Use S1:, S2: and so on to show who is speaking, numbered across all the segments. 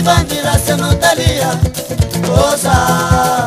S1: Bandira se no talía cosa.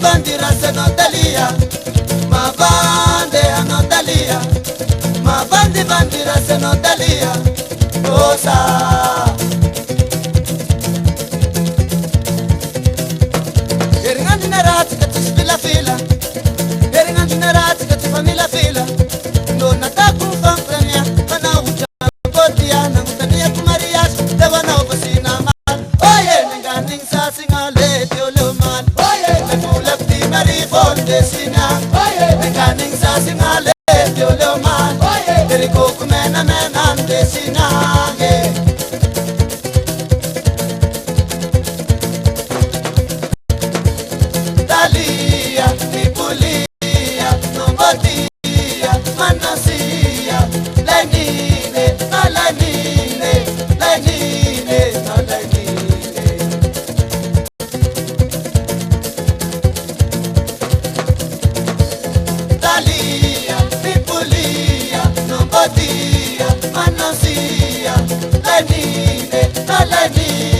S1: Bandira se no talía, ma bandira se no talía, cosa. Eringan dinarat katis fila fila, eringan dinarat katis famila fila, no nataku famprania, mana uja botia, nang tania kumarias, dewa na opasina mal, oye, nenganing sa singale dioluman, oye, nagulap di maribon desina, oye, nenganing sa singale dioluman, oye, deriko kumena menan desinage. Manasia, la nine,